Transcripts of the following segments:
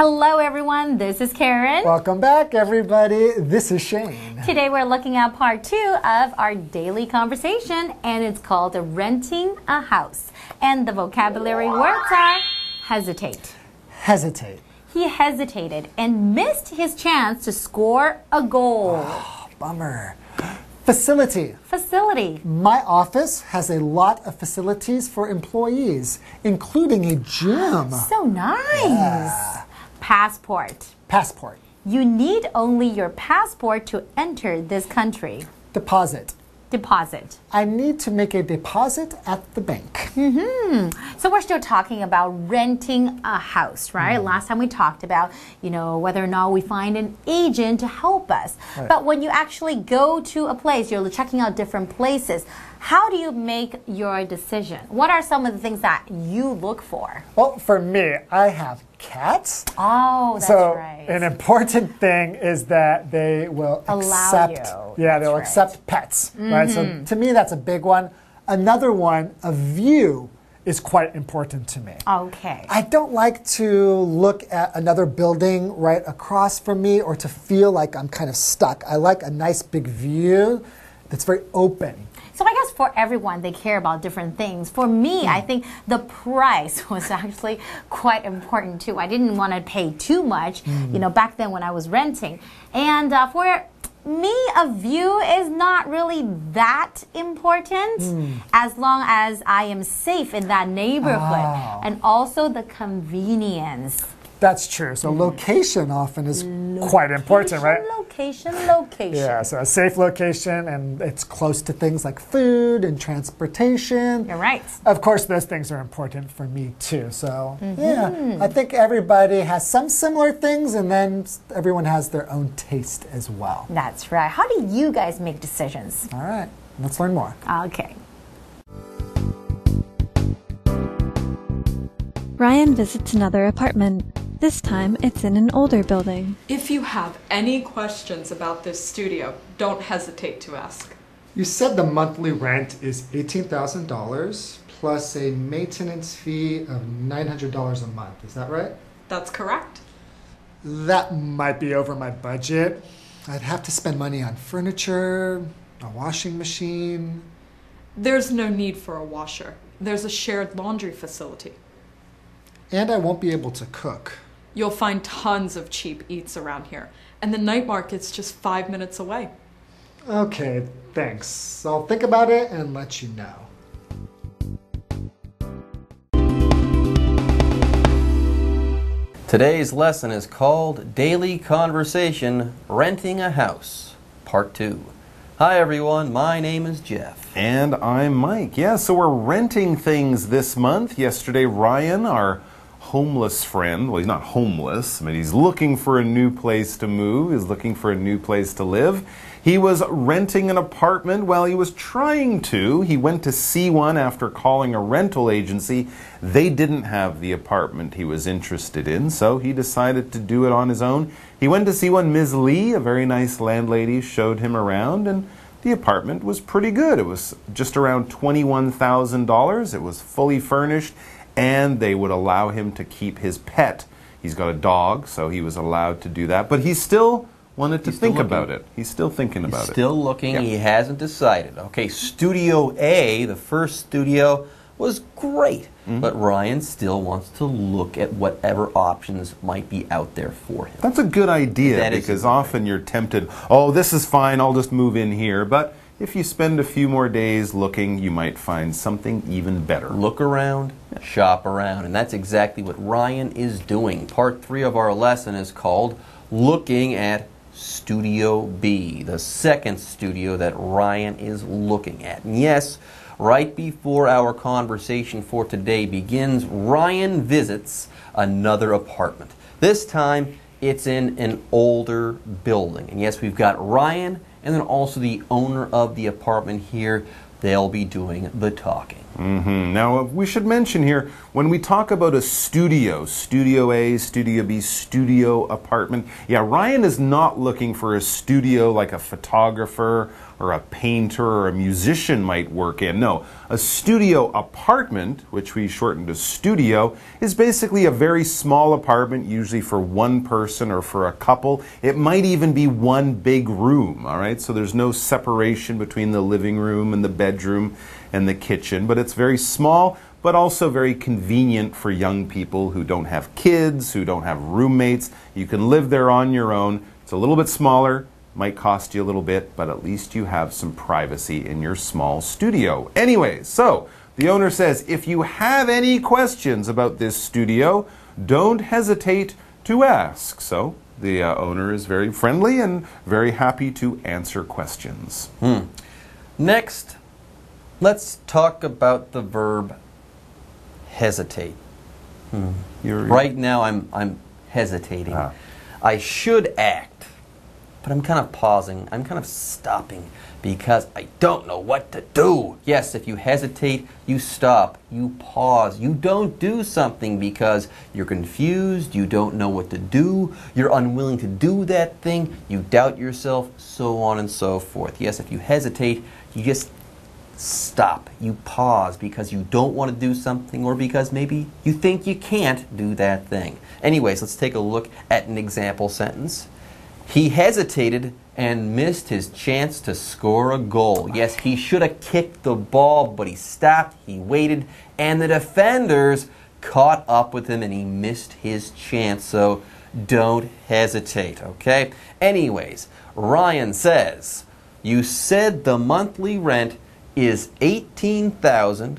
Hello everyone, this is Karen. Welcome back everybody, this is Shane. Today we're looking at part 2 of our daily conversation and it's called renting a house. And the vocabulary words are hesitate. Hesitate. He hesitated and missed his chance to score a goal. Oh, bummer. Facility. Facility. My office has a lot of facilities for employees, including a gym. So nice. Yeah. Passport. Passport. You need only your passport to enter this country. Deposit. Deposit. I need to make a deposit at the bank. So we're still talking about renting a house, right? Last time we talked about, whether or not we find an agent to help us. Right. But when you actually go to a place, you're checking out different places. How do you make your decision? What are some of the things that you look for? Well, for me, I have cats. Oh, that's right. So an important thing is that they will accept. Yeah, they'll accept pets, right? So to me, that's a big one. Another one, a view, is quite important to me. Okay. I don't like to look at another building right across from me or to feel like I'm kind of stuck. I like a nice big view that's very open. So I guess for everyone, they care about different things. For me, I think the price was actually quite important too. I didn't want to pay too much, back then when I was renting. And for me, a view is not really that important as long as I am safe in that neighborhood and also the convenience. That's true. So location often is quite important, right? Location. Yeah, so a safe location and it's close to things like food and transportation. You're right. Of course, those things are important for me too. So yeah, I think everybody has some similar things and then everyone has their own taste as well. That's right. How do you guys make decisions? All right, let's learn more. Okay. Ryan visits another apartment. This time, it's in an older building. If you have any questions about this studio, don't hesitate to ask. You said the monthly rent is $18,000 plus a maintenance fee of $900 a month. Is that right? That's correct. That might be over my budget. I'd have to spend money on furniture, a washing machine. There's no need for a washer. There's a shared laundry facility. And I won't be able to cook. You'll find tons of cheap eats around here, and the night market's just 5 minutes away. Okay, thanks. I'll think about it and let you know. Today's lesson is called Daily Conversation, Renting a House, Part 2. Hi everyone, my name is Jeff. And I'm Mike. Yeah, so we're renting things this month. Yesterday, Ryan, our homeless friend, well, he's not homeless, but he's looking for a new place to move. He's looking for a new place to live. He was renting an apartment. Well, he was trying to. He went to see one after calling a rental agency. They didn't have the apartment he was interested in, so he decided to do it on his own. He went to see one. Ms. Lee, a very nice landlady, showed him around, and the apartment was pretty good. It was just around $21,000. It was fully furnished, and they would allow him to keep his pet. He's got a dog, so he was allowed to do that. But he still wanted to think about it. He's still thinking about it. Still looking. Yeah. He hasn't decided. Okay, Studio A, the first studio, was great. But Ryan still wants to look at whatever options might be out there for him. That's a good idea because often you're tempted, oh, this is fine, I'll just move in here. But if you spend a few more days looking, you might find something even better. Look around, shop around, and that's exactly what Ryan is doing. Part 3 of our lesson is called Looking at Studio B, the second studio that Ryan is looking at. And yes, right before our conversation for today begins, Ryan visits another apartment. This time, it's in an older building. And yes, we've got Ryan and then also the owner of the apartment here. They'll be doing the talking. Now, we should mention here, when we talk about a studio, Studio A, Studio B, studio apartment, yeah, Ryan is not looking for a studio like a photographer or a painter or a musician might work in. No, a studio apartment, which we shorten to studio, is basically a very small apartment, usually for one person or for a couple. It might even be one big room, all right? So there's no separation between the living room and the bedroom and the kitchen, but it's very small, but also very convenient for young people who don't have kids, who don't have roommates. You can live there on your own. It's a little bit smaller, might cost you a little bit, but at least you have some privacy in your small studio. Anyways, so the owner says, if you have any questions about this studio, don't hesitate to ask. So the owner is very friendly and very happy to answer questions. Next, let's talk about the verb hesitate. Right now I'm hesitating. I should act, but I'm kind of pausing. I'm kind of stopping because I don't know what to do. Yes, if you hesitate, you stop, you pause. You don't do something because you're confused, you don't know what to do, you're unwilling to do that thing, you doubt yourself, so on and so forth. Yes, if you hesitate, you just stop. You pause because you don't want to do something or because maybe you think you can't do that thing. Anyways, let's take a look at an example sentence. He hesitated and missed his chance to score a goal. Yes, he should have kicked the ball, but he stopped, he waited, and the defenders caught up with him and he missed his chance. So don't hesitate, okay? Anyways, Ryan says, you said the monthly rent is $18,000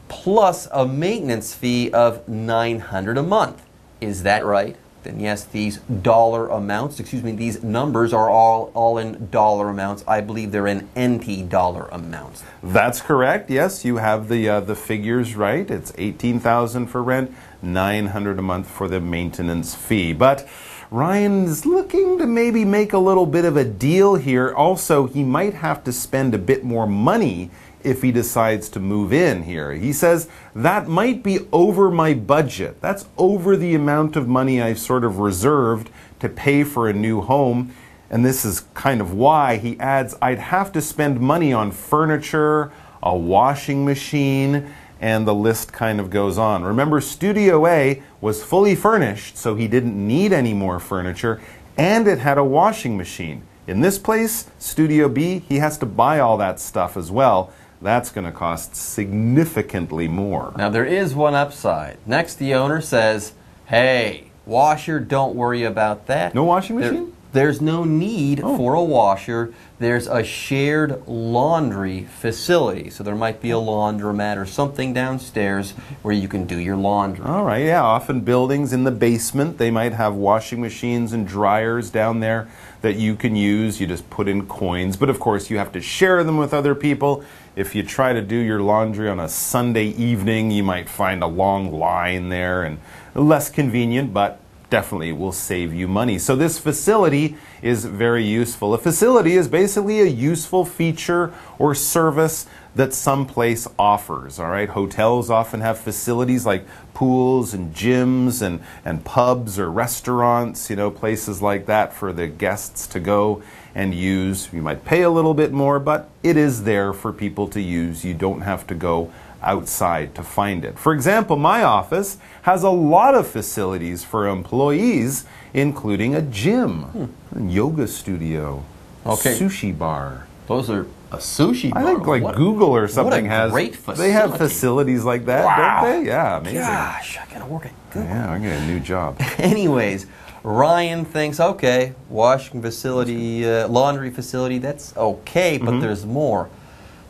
plus a maintenance fee of $900 a month. Is that right? Then yes, these these numbers are all in dollar amounts. I believe they're in NT dollar amounts. That's correct. Yes, you have the figures right. It's $18,000 for rent, $900 a month for the maintenance fee. But Ryan's looking to maybe make a little bit of a deal here. Also, he might have to spend a bit more money if he decides to move in here. He says, that might be over my budget. That's over the amount of money I've sort of reserved to pay for a new home. And this is kind of why he adds, I'd have to spend money on furniture, a washing machine, and the list kind of goes on. Remember, Studio A was fully furnished, so he didn't need any more furniture, and it had a washing machine. In this place, Studio B, he has to buy all that stuff as well. That's going to cost significantly more. Now, there is one upside. Next, the owner says, hey, washer, don't worry about that. No washing machine? There's no need for a washer. There's a shared laundry facility. So there might be a laundromat or something downstairs where you can do your laundry. All right, yeah. Often buildings in the basement, they might have washing machines and dryers down there that you can use. You just put in coins. But of course, you have to share them with other people. If you try to do your laundry on a Sunday evening, you might find a long line there and less convenient, but definitely will save you money. So this facility is very useful. A facility is basically a useful feature or service that some place offers. All right, hotels often have facilities like pools and gyms and pubs or restaurants, you know, places like that for the guests to go and use. You might pay a little bit more, but it is there for people to use. You don't have to go outside to find it. For example, my office has a lot of facilities for employees, including a gym, a yoga studio, sushi bar. Those are a sushi bar. I think like Google or something has. Great facility. They have facilities like that, don't they? Yeah, amazing. Gosh, I gotta work at Google. Yeah, I get a new job. Anyways, Ryan thinks, okay, washing facility, laundry facility, that's okay, but there's more.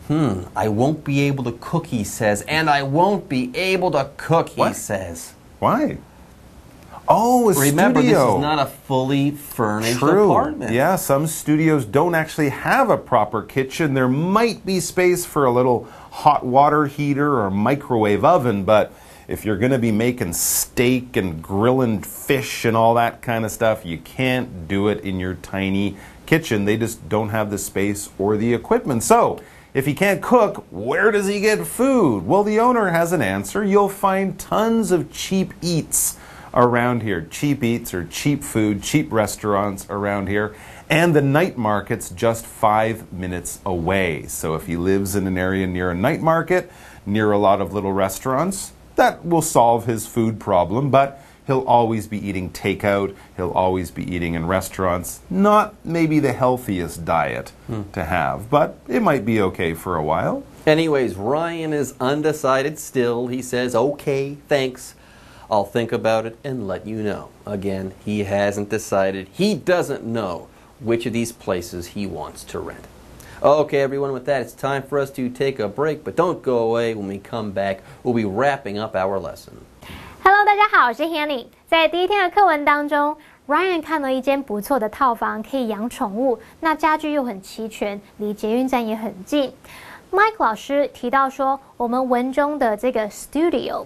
I won't be able to cook, he says, and I won't be able to cook, he says. Why? Oh, a Remember, studio. this is not a fully furnished apartment. Yeah, some studios don't actually have a proper kitchen. There might be space for a little hot water heater or microwave oven, but if you're going to be making steak and grilling fish and all that kind of stuff, you can't do it in your tiny kitchen. They just don't have the space or the equipment. So, if he can't cook, where does he get food? Well, the owner has an answer. You'll find tons of cheap eats around here. Cheap eats or cheap food, cheap restaurants around here. And the night market's just 5 minutes away. So if he lives in an area near a night market, near a lot of little restaurants, that will solve his food problem, but he'll always be eating takeout, he'll always be eating in restaurants. Not maybe the healthiest diet to have, but it might be okay for a while. Anyways, Ryan is undecided still. He says, okay, thanks. I'll think about it and let you know. Again, he hasn't decided. He doesn't know which of these places he wants to rent. Okay, everyone, with that, it's time for us to take a break, but don't go away. When we come back, we'll be wrapping up our lesson. Hello， 大家好，我是 Hanny。在第一天的课文当中 ，Ryan 看了一间不错的套房，可以养宠物，那家具又很齐全，离捷运站也很近。Mike 老师提到说，我们文中的这个 studio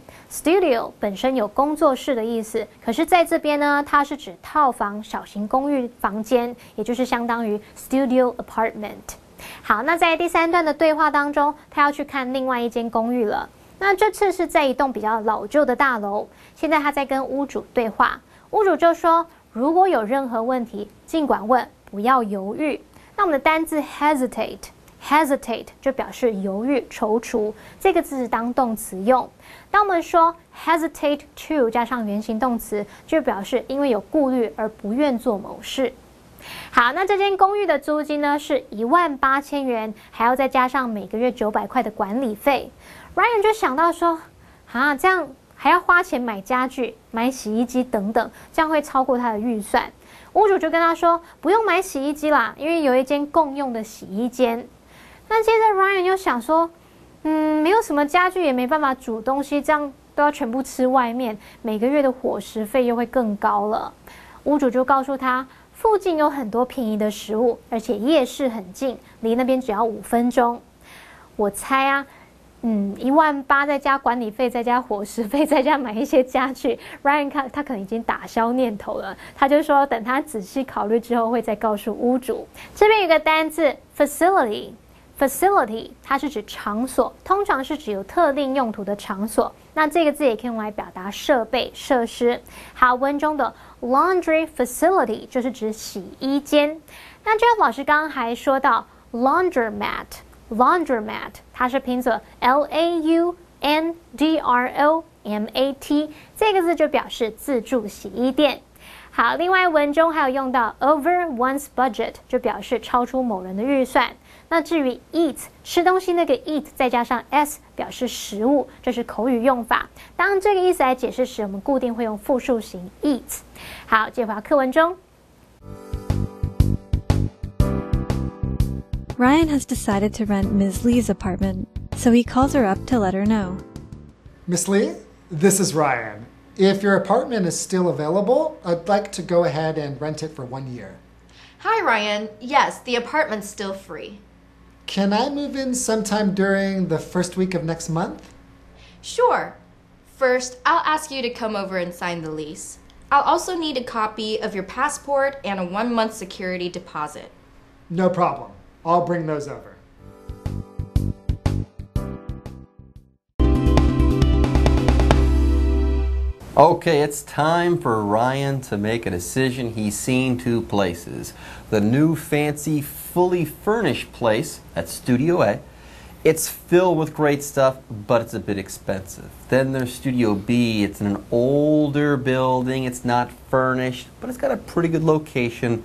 本身有工作室的意思，可是在这边呢，它是指套房、小型公寓房间，也就是相当于 studio apartment。好，那在第3段的对话当中，他要去看另外一间公寓了。那这次是在一栋比较老旧的大楼，现在他在跟屋主对话，屋主就说，如果有任何问题，尽管问，不要犹豫。那我们的单字 hesitate 就表示犹豫、踌躇，这个字是当动词用。当我们说 hesitate to 加上原形动词，就表示因为有顾虑而不愿做某事。好，那这间公寓的租金呢是18000元，还要再加上每个月900块的管理费。Ryan 就想到说，这样还要花钱买家具、买洗衣机等等，这样会超过他的预算。屋主就跟他说，不用买洗衣机啦，因为有一间共用的洗衣间。那接着 Ryan 又想说，没有什么家具，也没办法煮东西，这样都要全部吃外面，每个月的伙食费又会更高了。屋主就告诉他，附近有很多便宜的食物，而且夜市很近，离那边只要5分钟。我猜18000再加管理费，再加伙食费，再加买一些家具 ，Ryan 他可能已经打消念头了。他就说，等他仔细考虑之后，会再告诉屋主。这边有个单字 facility， 它是指场所，通常是指有特定用途的场所。那这个字也可以用来表达设备、设施。好，文中的 laundry facility 就是指洗衣间。那 Jeff 老师刚刚还说到 laundromat， 它是拼作 laundromat， 这个字就表示自助洗衣店。好，另外文中还有用到 over one's budget， 就表示超出某人的预算。那至于 eat 吃东西那个 eat 再加上 s 表示食物，这是口语用法。当这个意思来解释时，我们固定会用复数型 eat。好，接回到课文中。Ryan has decided to rent Ms. Lee's apartment, so he calls her up to let her know. Miss Lee, this is Ryan. If your apartment is still available, I'd like to go ahead and rent it for 1 year. Hi, Ryan. Yes, the apartment's still free. Can I move in sometime during the first week of next month? Sure. First, I'll ask you to come over and sign the lease. I'll also need a copy of your passport and a 1-month security deposit. No problem. I'll bring those over. Okay, it's time for Ryan to make a decision. He's seen 2 places. The new fancy, fully furnished place at Studio A. It's filled with great stuff, but it's a bit expensive. Then there's Studio B. It's in an older building. It's not furnished, but it's got a pretty good location,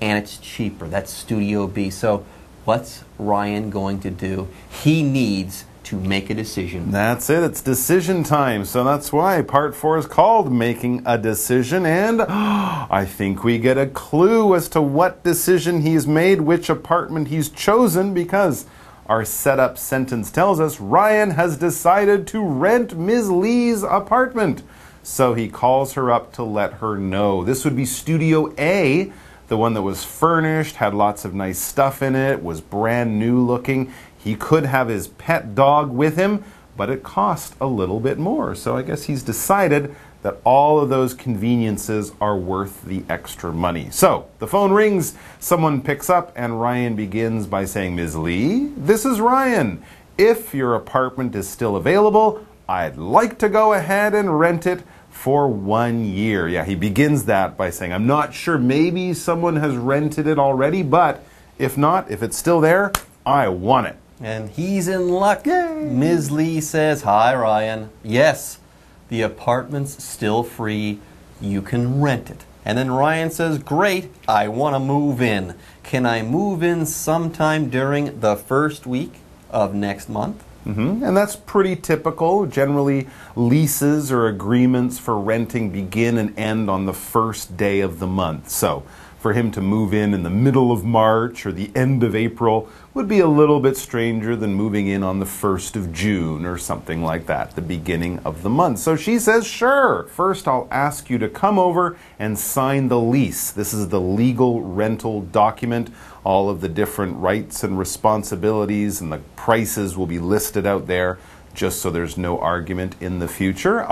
and it's cheaper. That's Studio B. So what's Ryan going to do? He needs to make a decision. That's it. It's decision time. So that's why part 4 is called Making a Decision. And I think we get a clue as to what decision he's made, which apartment he's chosen, because our setup sentence tells us Ryan has decided to rent Ms. Lee's apartment. So he calls her up to let her know. This would be Studio A, the one that was furnished, had lots of nice stuff in it, was brand new looking. He could have his pet dog with him, but it cost a little bit more. So I guess he's decided that all of those conveniences are worth the extra money. So the phone rings, someone picks up, and Ryan begins by saying, Ms. Lee, this is Ryan. If your apartment is still available, I'd like to go ahead and rent it for 1 year. Yeah, he begins that by saying, I'm not sure, maybe someone has rented it already, but if not, if it's still there, I want it. And he's in luck. Yay. Ms. Lee says, hi, Ryan. Yes, the apartment's still free. You can rent it. And then Ryan says, great, I want to move in. Can I move in sometime during the first week of next month? And that's pretty typical. Generally, leases or agreements for renting begin and end on the first day of the month. So, for him to move in the middle of March or the end of April would be a little bit stranger than moving in on the 1st of June or something like that, the beginning of the month. So she says, sure. First, I'll ask you to come over and sign the lease. This is the legal rental document. All of the different rights and responsibilities and the prices will be listed out there, just so there's no argument in the future.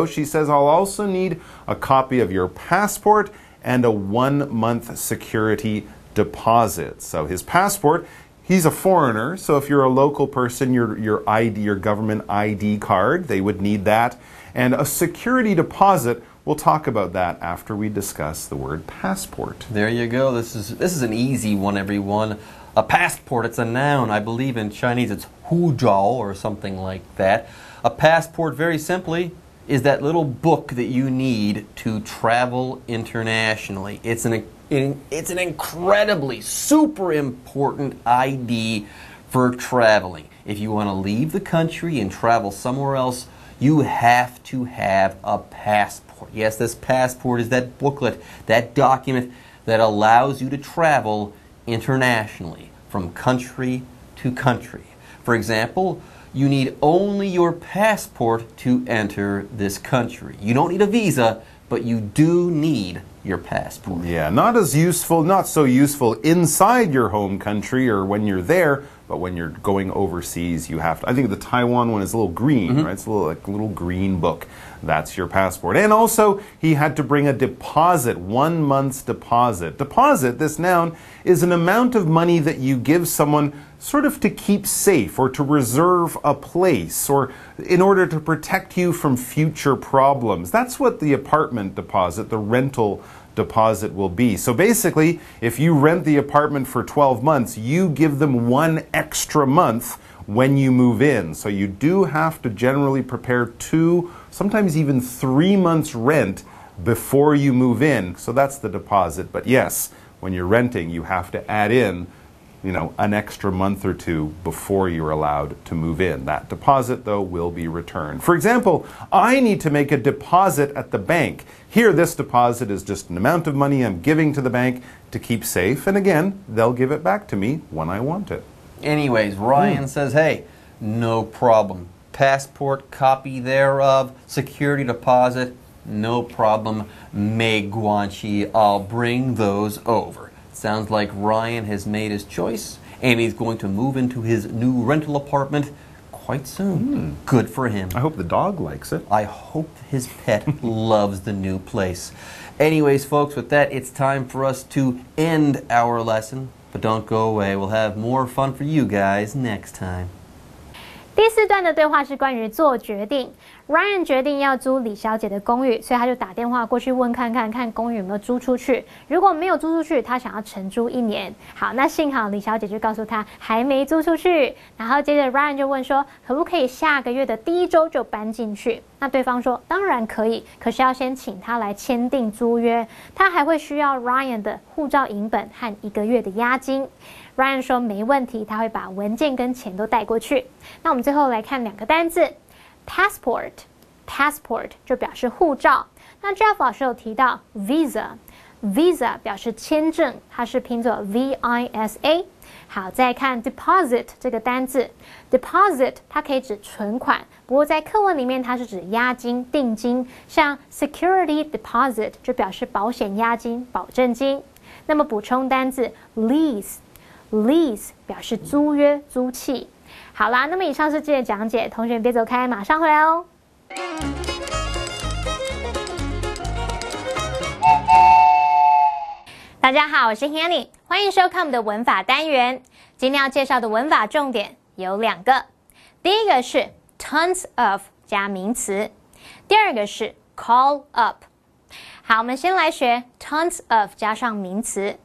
She says, I'll also need a copy of your passport and a 1-month security deposit. So his passport, he's a foreigner, so if you're a local person, your ID, your government ID card, they would need that. And a security deposit, we'll talk about that after we discuss the word passport. There you go. This is an easy one, everyone. A passport, it's a noun. I believe in Chinese it's huzhao or something like that. A passport, very simply, is that little book that you need to travel internationally. It's an incredibly super important ID for traveling. If you want to leave the country and travel somewhere else, you have to have a passport. Yes, this passport is that booklet, that document that allows you to travel internationally from country to country. For example, you need only your passport to enter this country. You don't need a visa, but you do need your passport. Yeah, not so useful inside your home country or when you're there, but when you're going overseas, you have to. I think the Taiwan one is a little green, right? It's a little green book. That's your passport. And also, he had to bring a deposit, 1 month's deposit. Deposit, this noun, is an amount of money that you give someone sort of to keep safe or to reserve a place or in order to protect you from future problems. That's what the apartment deposit, the rental deposit will be. So basically, if you rent the apartment for 12 months, you give them 1 extra month when you move in. So you do have to generally prepare 2, sometimes even 3 months rent before you move in. So that's the deposit. But yes, when you're renting, you have to add in, an extra month or 2 before you're allowed to move in. That deposit, though, will be returned. For example, I need to make a deposit at the bank. Here, this deposit is just an amount of money I'm giving to the bank to keep safe. And again, they'll give it back to me when I want it. Anyways, Ryan says, hey, no problem. Passport, copy thereof, security deposit, no problem. Mei Guanxi, I'll bring those over. Sounds like Ryan has made his choice, and he's going to move into his new rental apartment quite soon. Good for him. I hope the dog likes it. I hope his pet loves the new place. Anyways, folks, with that, it's time for us to end our lesson. But don't go away. We'll have more fun for you guys next time. 第4段的对话是关于做决定。Ryan 决定要租李小姐的公寓，所以他就打电话过去问看公寓有没有租出去。如果没有租出去，他想要承租1年。好，那幸好李小姐就告诉他还没租出去。然后接着 Ryan 就问说，可不可以下个月的第1周就搬进去？那对方说当然可以，可是要先请他来签订租约。他还会需要 Ryan 的护照影本和1个月的押金。Ryan 说没问题，他会把文件跟钱都带过去。那我们最后来看2个单字 ，passport 就表示护照。那 Jeff 老师有提到 visa 表示签证，它是拼作 visa。好，再看 deposit 这个单字 ，deposit 它可以指存款，不过在课文里面它是指押金、定金，像 security deposit 就表示保险押金、保证金。那么补充单字 lease 表示租约、租契。好啦，那么以上是这节讲解，同学别走开，马上回来哦。大家好，我是 Hanny， 欢迎收看我们的文法单元。今天要介绍的文法重点有2个，第一个是 tons of 加名词，第二个是 call up。好，我们先来学 tons of 加上名词。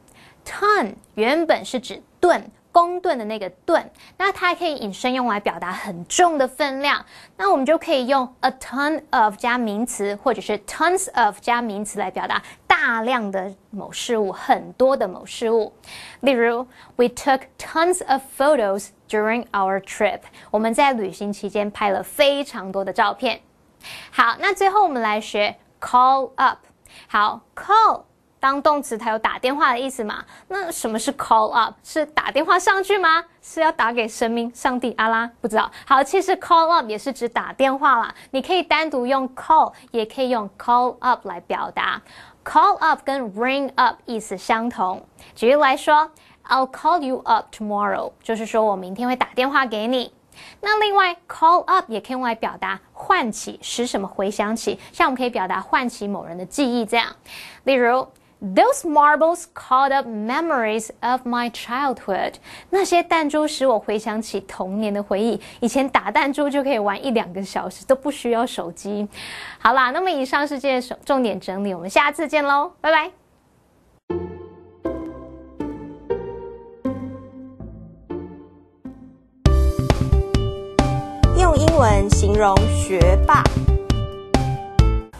ton 原本是指吨，公吨的那个吨，那它可以引申用来表达很重的分量，那我们就可以用 a ton of 加名词，或者是 tons of 加名词来表达大量的某事物，很多的某事物。例如 We took tons of photos during our trip。我们在旅行期间拍了非常多的照片。好，那最后我们来学 call up。好 ，call 当动词，它有打电话的意思嘛？那什么是 call up？ 是打电话上去吗？是要打给神明、上帝、阿拉？不知道。好，其实 call up 也是指打电话啦。你可以单独用 call， 也可以用 call up 来表达。call up 跟 ring up 意思相同。举例来说 ，I'll call you up tomorrow， 就是说我明天会打电话给你。那另外 call up 也可以用来表达唤起，使什么回想起，像我们可以表达唤起某人的记忆这样。例如 Those marbles called up memories of my childhood。那些弹珠使我回想起童年的回忆。以前打弹珠就可以玩1-2个小时，都不需要手机。好啦，那么以上是这些重点整理，我们下次见喽，拜拜。用英文形容学霸。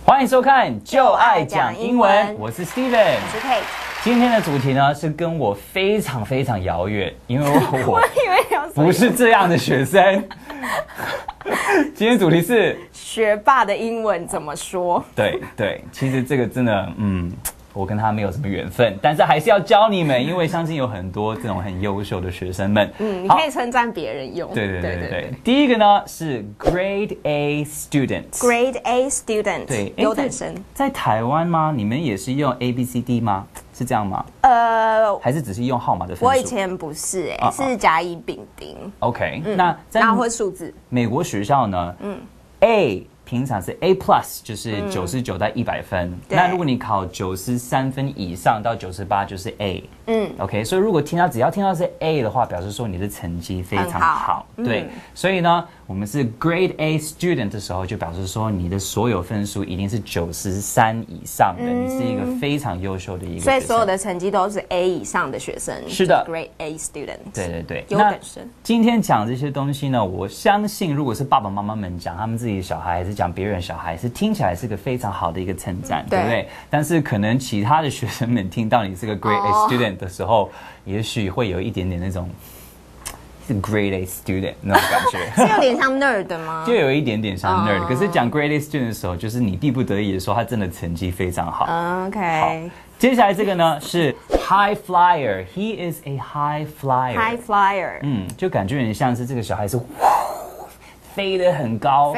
欢迎收看《就爱讲英文》，我是 Steven， 我是 Kate。今天的主题呢是跟我非常非常遥远，因为我以为不是这样的学生。今天主题是学霸的英文怎么说？对，其实这个真的，我跟他没有什么缘分，但是还是要教你们，因为相信有很多这种很优秀的学生们。你可以称赞别人用。对。第一个呢是 Grade A student。Grade A student。对，优等生。在台湾吗？你们也是用 ABCD 吗？是这样吗？还是只是用号码的分数？我以前不是是甲乙丙丁。OK，那然后会数字。美国学校呢？A。平常是 A plus， 就是99到100分。那如果你考93分以上到98，就是 A。OK， 所以如果只要听到是 A 的话，表示说你的成绩非常好。对，所以呢，我们是 Grade A student 的时候，就表示说你的所有分数一定是93以上的，你是一个非常优秀的一个学生。所以所有的成绩都是 A 以上的学生。是的 ，Grade A student。对，优等生。今天讲这些东西呢，我相信如果是爸爸妈妈们讲他们自己的小孩，还是讲别人小孩，是听起来是个非常好的一个称赞，对不对？但是可能其他的学生们听到你是个 Grade A student 的时候，也许会有一点点那种是 Grade A student 那种感觉，是有点像 nerd 吗？就有一点点像 nerd。可是讲 Grade A student 的时候，就是你逼不得已的说他真的成绩非常好。OK。好，接下来这个呢是 High Flyer，He is a High Flyer。High Flyer。就感觉很像是这个小孩是飞得很高，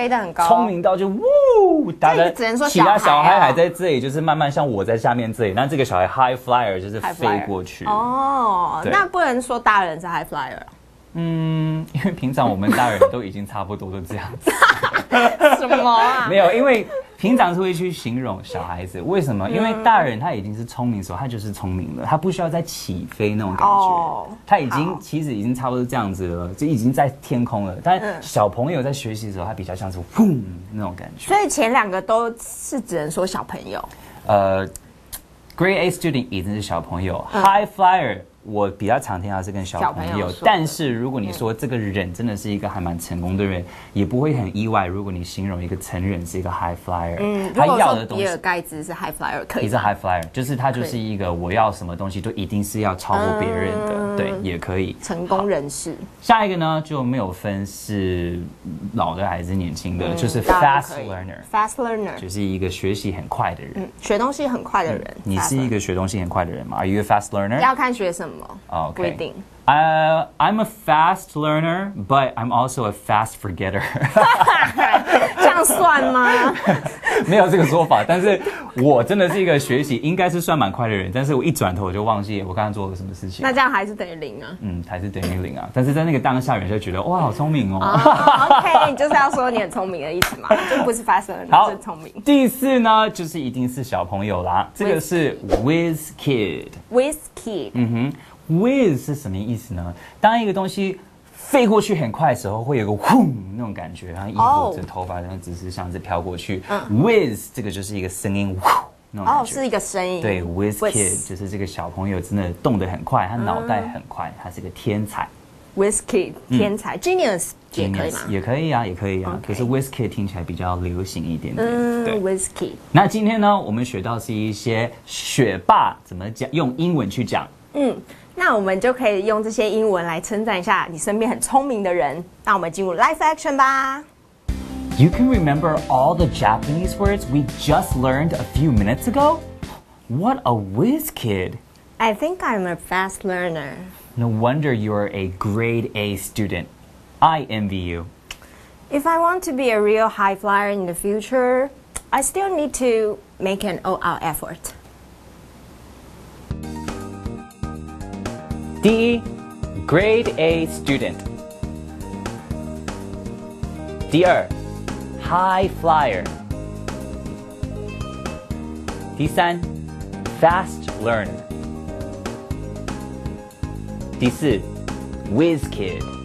聪明到就呜，打的其他小孩还在这里，就是慢慢像我在下面这里，那这个小孩 high flyer 就是飞过去。哦，那不能说大人是 high flyer。因为平常我们大人都已经差不多都这样子。什么啊？没有，因为平常是会去形容小孩子，为什么？因为大人他已经是聪明的时候，他就是聪明了，他不需要再起飞那种感觉，他其实已经差不多这样子了，就已经在天空了。但小朋友在学习的时候，他比较像是轰那种感觉。所以前两个都是只能说小朋友。Grade A student 已经是小朋友，High Flyer 我比较常听到是跟小朋友，但是如果你说这个人真的是一个还蛮成功的人，也不会很意外。如果你形容一个成人是一个 high flyer，他要的东西，比尔盖茨是 high flyer 可以，你是 high flyer， 就是他就是一个我要什么东西都一定是要超过别人的，对，也可以成功人士。下一个呢就没有分是老的还是年轻的，就是 fast learner，fast learner 就是一个学习很快的人，学东西很快的人。你是一个学东西很快的人吗？ Are you a fast learner？ 要看学什么。不一定。I'm a fast learner, but I'm also a fast forgetter. 这样算吗？没有这个说法，但是我真的是一个学习应该是算蛮快的人，但是我一转头我就忘记我刚刚做了什么事情。那这样还是等于0啊？还是等于0啊。但是在那个当下，人就觉得哇，好聪明哦。OK， 你就是要说你很聪明的意思嘛，就不是 fast learner， 是聪明。第4呢，就是一定是小朋友啦，这个是 whiz kid。whiz kid。whiz 是什么意思呢？当一个东西飞过去很快的时候，会有个轰那种感觉，然后衣服、这头发然后只是像是飘过去。Whiz 这个就是一个声音，那种感觉。是一个声音。对 ，Whiz kid 就是这个小朋友真的动得很快，他脑袋很快，他是个天才。Whiz kid 天才，Genius 也可以吗？也可以啊，也可以啊。可是 Whiz kid 听起来比较流行一点点。对 ，Whiz kid。那今天呢，我们学到是一些学霸怎么讲，用英文去讲。那我们就可以用这些英文来称赞一下你身边很聪明的人。那我们进入 Live Action 吧。You can remember all the Japanese words we just learned a few minutes ago? What a whiz kid! I think I'm a fast learner. No wonder you're a grade A student. I envy you. If I want to be a real high flyer in the future, I still need to make an all-out effort. 第一 ，Grade A student。第二 ，High flyer。第三 ，Fast learner。第四 ，Whiz kid。